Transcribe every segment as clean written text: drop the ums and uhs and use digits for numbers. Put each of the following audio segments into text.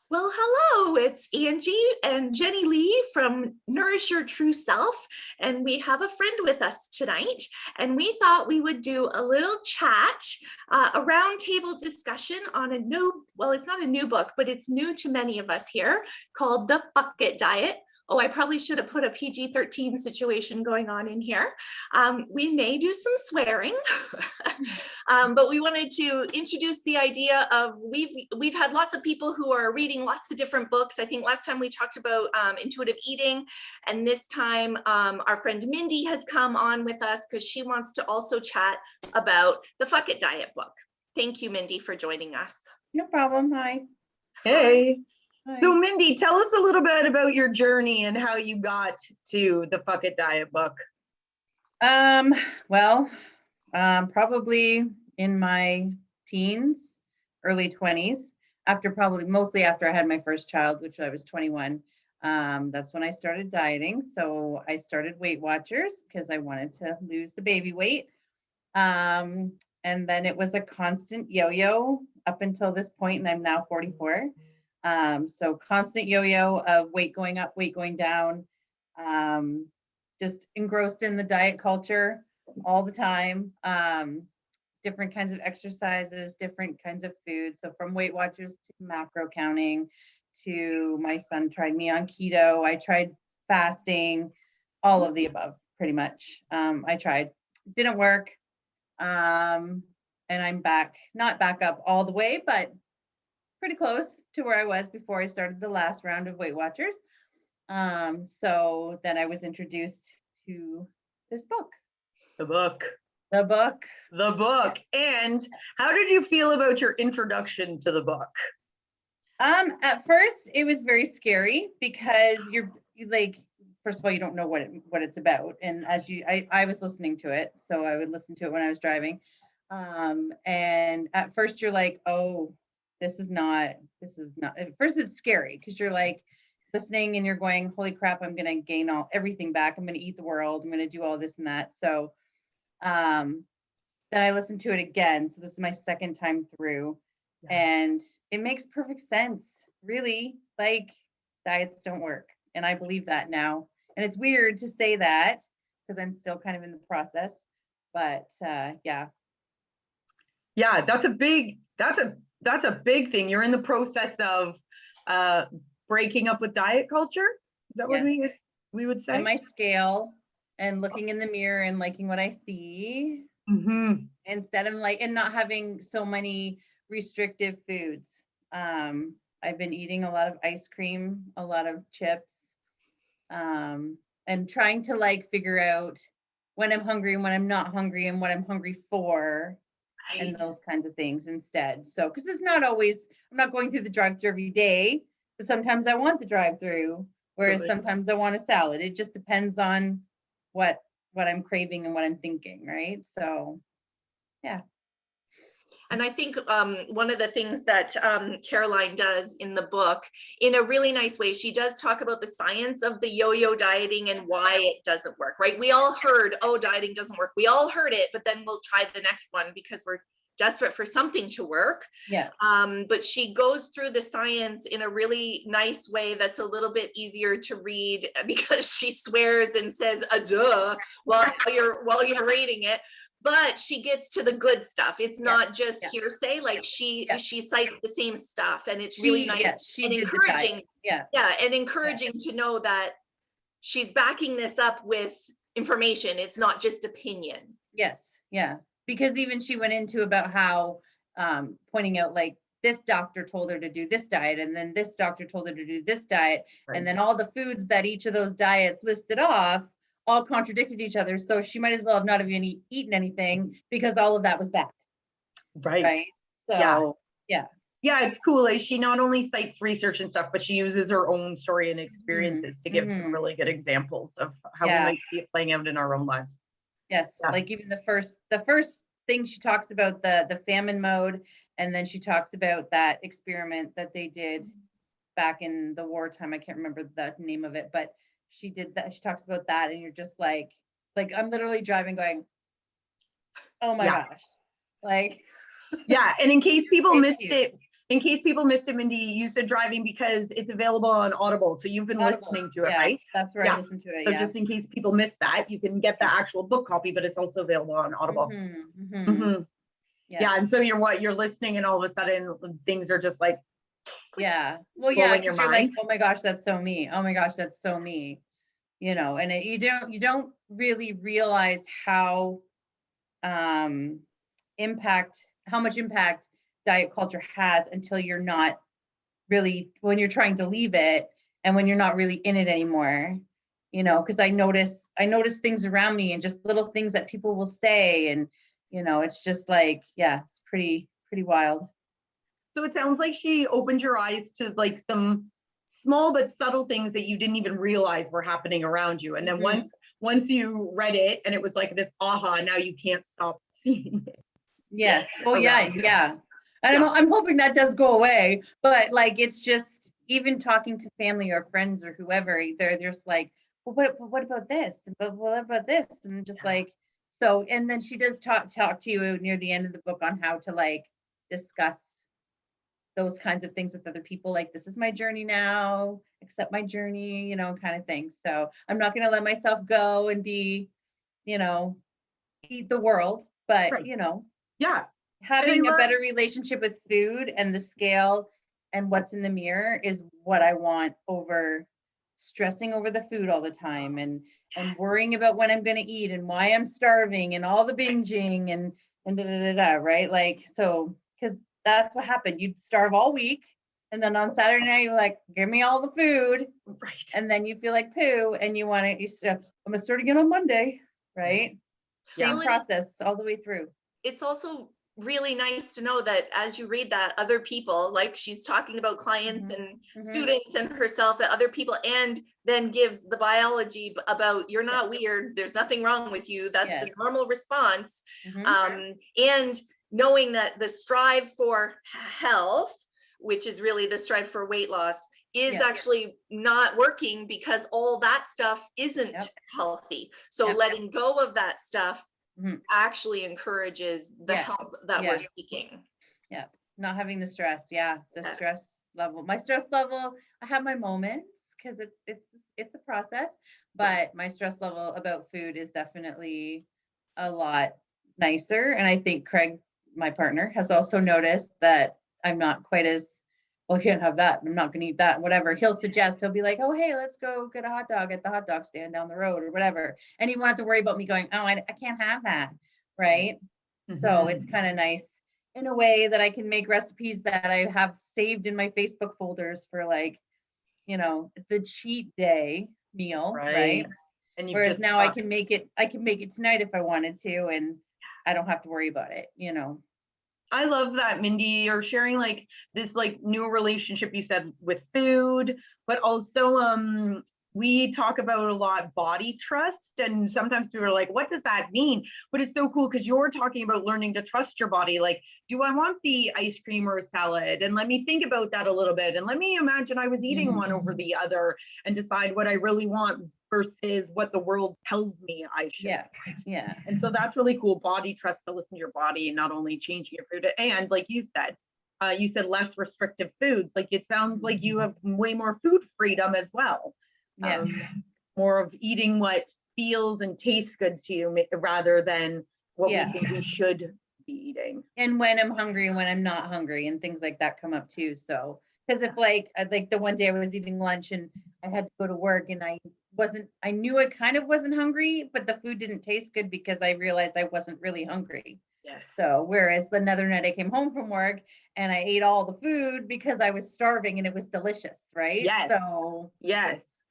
Well, hello, it's Angie and Jenny Lee from Nourish Your True Self, and we have a friend with us tonight, and we thought we would do a little chat, a roundtable discussion on a new, well, it's not a new book, but it's new to many of us here, called The Bucket Diet. Oh, I probably should have put a PG-13 situation going on in here. We may do some swearing, but we wanted to introduce the idea of we've had lots of people who are reading lots of different books. I think last time we talked about intuitive eating, and this time our friend Mindy has come on with us because she wants to also chat about the Fuck It Diet book. Thank you, Mindy, for joining us. No problem. Hi. Hey. Hi. So Mindy, tell us a little bit about your journey and how you got to the Fuck It Diet book. Probably in my teens, early 20s, mostly after I had my first child, which I was 21. That's when I started dieting. So I started Weight Watchers because I wanted to lose the baby weight. And then it was a constant yo-yo up until this point, and I'm now 44. So constant yo-yo of weight going up, weight going down, just engrossed in the diet culture all the time. Different kinds of exercises, different kinds of food. So from Weight Watchers to macro counting, to my son tried me on keto. I tried fasting, all of the above, pretty much. I tried, didn't work. And I'm not back up all the way, but pretty close to where I was before I started the last round of Weight Watchers. So then I was introduced to this book. The book. And how did you feel about your introduction to the book? At first it was very scary because you like, first of all, you don't know what it's about. And I was listening to it, so I would listen to it when I was driving. And at first you're like, oh, this is not, at first it's scary because you're like listening and you're going, holy crap, I'm going to gain everything back. I'm going to eat the world. I'm going to do all this and that. So, then I listened to it again. So this is my second time through, and it makes perfect sense. Really, like, diets don't work. And I believe that now. And it's weird to say that because I'm still kind of in the process, but yeah. Yeah, that's a big thing. You're in the process of breaking up with diet culture. Is that what we would say? And my scale and looking in the mirror and liking what I see. Mm-hmm. Instead of and not having so many restrictive foods. I've been eating a lot of ice cream, a lot of chips, and trying to figure out when I'm hungry and when I'm not hungry and what I'm hungry for. Right. And those kinds of things instead. So, because it's not always, I'm not going through the drive-thru every day, but sometimes I want the drive-thru, whereas sometimes I want a salad. It just depends on what I'm craving and what I'm thinking, right? So, yeah. And I think one of the things that Caroline does in the book, in a really nice way, she does talk about the science of the yo-yo dieting and why it doesn't work, right? We all heard, oh, dieting doesn't work. We all heard it, but then we'll try the next one because we're desperate for something to work. Yeah. But she goes through the science in a really nice way that's a little bit easier to read because she swears and says duh while you're reading it. But she gets to the good stuff. It's not just hearsay. Like she cites the same stuff, and it's really nice and encouraging. And encouraging to know that she's backing this up with information. It's not just opinion. Yes, yeah. Because even she went into about how pointing out this doctor told her to do this diet, and then this doctor told her to do this diet, and then all the foods that each of those diets listed off all contradicted each other. So she might as well have not have even eaten anything because all of that was bad. Right. So, yeah. Yeah, it's cool. Like, she not only cites research and stuff, but she uses her own story and experiences to give some really good examples of how we might see it playing out in our own lives. Yes. Yeah. Like even the first thing she talks about the famine mode, and then she talks about that experiment that they did back in the wartime. I can't remember the name of it, but she did that. She talks about that, and you're just like I'm literally driving going, oh my gosh. Yeah. And in case people missed it, In case people missed it, Mindy, you said driving because it's available on Audible. So you've been Audible. listening to it, Yeah, right? that's where I listen to it. So Yeah. just in case people missed that, you can get the actual book copy, but it's also available on Audible. Yeah. And so you're listening and all of a sudden things are just like, yeah. Well, yeah, your because you're like, mind. oh my gosh, that's so me. Oh my gosh, that's so me. You know, and you don't really realize how how much impact diet culture has until you're not really, when you're trying to leave it and when you're not really in it anymore, you know, because I notice things around me and just little things that people will say, and you know, it's just like, yeah, it's pretty wild. So it sounds like she opened your eyes to like some small but subtle things that you didn't even realize were happening around you. And then once you read it and it was like this aha, now you can't stop seeing it. Yes. Well, yeah. And I'm hoping that does go away, but like, it's just, even talking to family or friends or whoever, they're just like, well, what about this? But what about this? And just like, so, and then she does talk to you near the end of the book on how to like discuss those kinds of things with other people. Like, this is my journey now, accept my journey, you know, kind of thing. So I'm not going to let myself go and be, you know, eat the world, but you know, having a better relationship with food and the scale and what's in the mirror is what I want over stressing over the food all the time and worrying about when I'm going to eat and why I'm starving and all the binging and right? Like, so, because that's what happened. You'd starve all week. And then on Saturday night, you're like, give me all the food. Right. And then you feel like poo and you want to, I'm going to start again on Monday. Right. Same process all the way through. It's also really nice to know that as you read that, other people, like she's talking about clients and students and herself, that other people, and then gives the biology about you're not weird, there's nothing wrong with you, that's the normal response. And knowing that the strive for health, which is really the strive for weight loss, is actually not working because all that stuff isn't healthy. So letting go of that stuff actually encourages the health that we're seeking. Yeah, not having the stress. Yeah, the stress level. My stress level, I have my moments because it's a process, but my stress level about food is definitely a lot nicer. And I think Craig, my partner, has also noticed that I'm not quite as, well, I can't have that. I'm not going to eat that, whatever. He'll be like, oh, hey, let's go get a hot dog at the hot dog stand down the road or whatever. And he won't have to worry about me going, oh, I can't have that. Right. So it's kind of nice in a way that I can make recipes that I have saved in my Facebook folders for, like, you know, the cheat day meal. Right. And whereas now I can make it tonight if I wanted to, and I don't have to worry about it, you know. I love that, Mindy. You're sharing like this like new relationship you said with food, but also we talk about a lot body trust, and sometimes people are like, what does that mean? But it's so cool because you're talking about learning to trust your body. Like, do I want the ice cream or a salad? And let me think about that a little bit. And let me imagine I was eating one over the other and decide what I really want versus what the world tells me I should. Yeah. And so that's really cool. Body trust, to listen to your body and not only changing your food. And like you said less restrictive foods. Like, it sounds like you have way more food freedom as well. More of eating what feels and tastes good to you rather than what we think we should be eating. And when I'm hungry and when I'm not hungry and things like that come up too. So, because if like the one day I was eating lunch and I had to go to work and I knew I kind of wasn't hungry, but the food didn't taste good because I realized I wasn't really hungry. So whereas another night I came home from work and I ate all the food because I was starving and it was delicious, right? So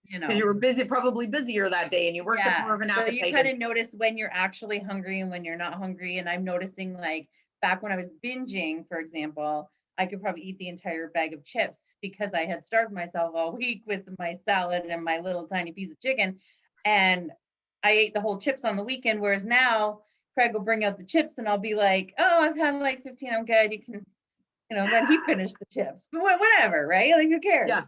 you know, because you were probably busier that day and you worked up more of an appetite. So you kind of notice when you're actually hungry and when you're not hungry. And I'm noticing, like, back when I was binging, for example, I could probably eat the entire bag of chips because I had starved myself all week with my salad and my little tiny piece of chicken. And I ate the whole chips on the weekend. Whereas now Craig will bring out the chips and I'll be like, oh, I've had like 15. I'm good. You can, you know, then he finished the chips, but whatever, right? Like, who cares? Yeah.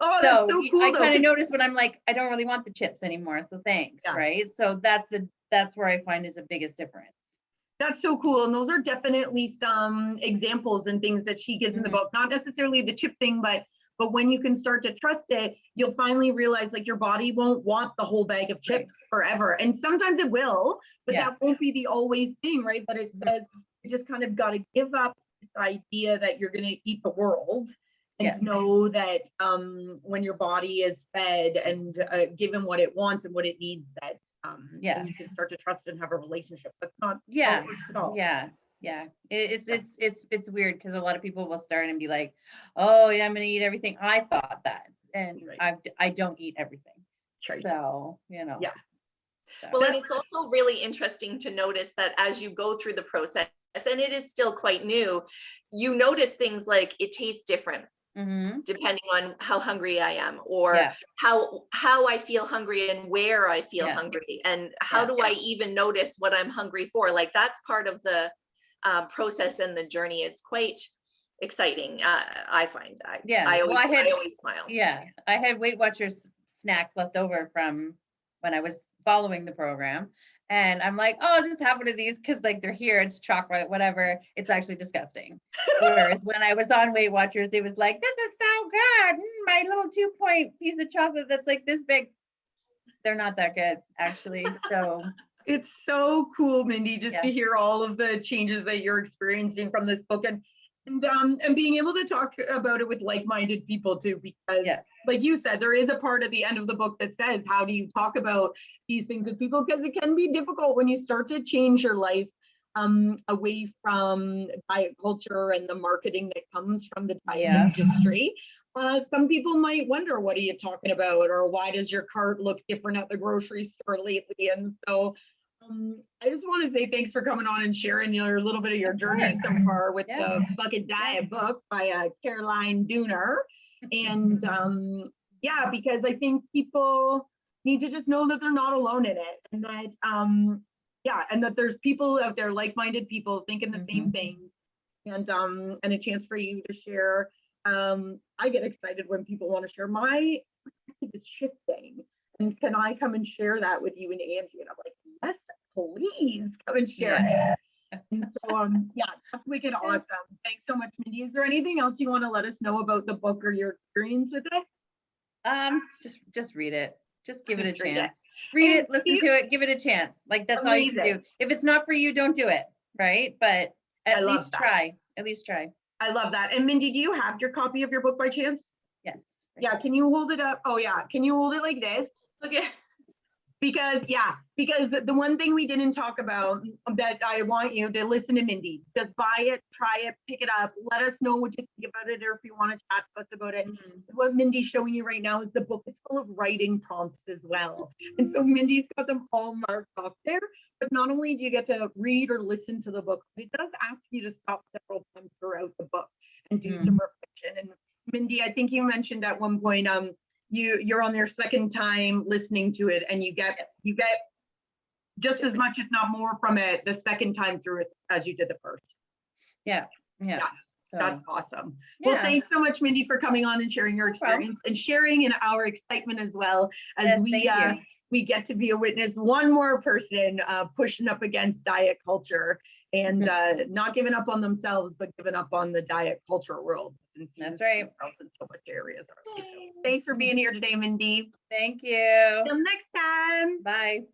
Oh, that's so cool. I kind of notice when I'm like, I don't really want the chips anymore. So thanks. Right. So that's where I find is the biggest difference. That's so cool. And those are definitely some examples and things that she gives in the book, not necessarily the chip thing, but when you can start to trust it, you'll finally realize like your body won't want the whole bag of chips forever. And sometimes it will, but that won't be the always thing, right? But it says you just kind of got to give up this idea that you're going to eat the world and know that when your body is fed and given what it wants and what it needs, that and you can start to trust and have a relationship. That's not how it works at all. It's weird because a lot of people will start and be like, oh yeah, I'm gonna eat everything. I thought that, and I don't eat everything. So well, and it's also really interesting to notice that as you go through the process, and it is still quite new, you notice things like it tastes different depending on how hungry I am, or how I feel hungry and where I feel hungry, and how do I even notice what I'm hungry for. Like that's part of the process and the journey. It's quite exciting. I find I always smile. I had Weight Watchers snacks left over from when I was following the program, and I'm like, oh, I'll just have one of these because like they're here, it's chocolate, whatever. It's actually disgusting. Whereas when I was on Weight Watchers, it was like, this is so good. My little 2-point piece of chocolate that's like this big. They're not that good, actually. So it's so cool, Mindy, just to hear all of the changes that you're experiencing from this book, and being able to talk about it with like-minded people too, because like you said, there is a part at the end of the book that says, how do you talk about these things with people? Because it can be difficult when you start to change your life away from diet culture and the marketing that comes from the diet industry. Some people might wonder, what are you talking about? Or why does your cart look different at the grocery store lately? And so I just want to say thanks for coming on and sharing a little bit of your journey so far with the Bucket Diet book by Caroline Dooner. And because I think people need to just know that they're not alone in it, and that and that there's people out there, like-minded people thinking the same things, and a chance for you to share. I get excited when people want to share this shift thing, and can I come and share that with you and Angie? And I'm like, yes, please come and share it. And so that's wicked awesome. Thanks so much, Mindy. Is there anything else you want to let us know about the book or your experience with it? Just read it. Just give it a chance. Read it, listen to it, give it a chance. Like that's all you can do. If it's not for you, don't do it. Right? But at least try. At least try. I love that. And Mindy, do you have your copy of your book by chance? Yes. Yeah. Can you hold it up? Oh yeah. Can you hold it like this? Okay. Because the one thing we didn't talk about that I want you to listen to Mindy. Just buy it, try it, pick it up. Let us know what you think about it, or if you want to chat to us about it. What Mindy's showing you right now is the book is full of writing prompts as well. And so Mindy's got them all marked off there. But not only do you get to read or listen to the book, but it does ask you to stop several times throughout the book and do some reflection. And Mindy, I think you mentioned at one point, you're on your second time listening to it, and you get just as much, if not more, from it the second time through it as you did the first. Yeah. So that's awesome. Well, thanks so much, Mindy, for coming on and sharing your experience and sharing in our excitement as well, as we get to be a witness, one more person pushing up against diet culture and not giving up on themselves, but giving up on the diet culture world. That's right. In so much areas. Thanks for being here today, Mindy. Thank you. Till next time. Bye.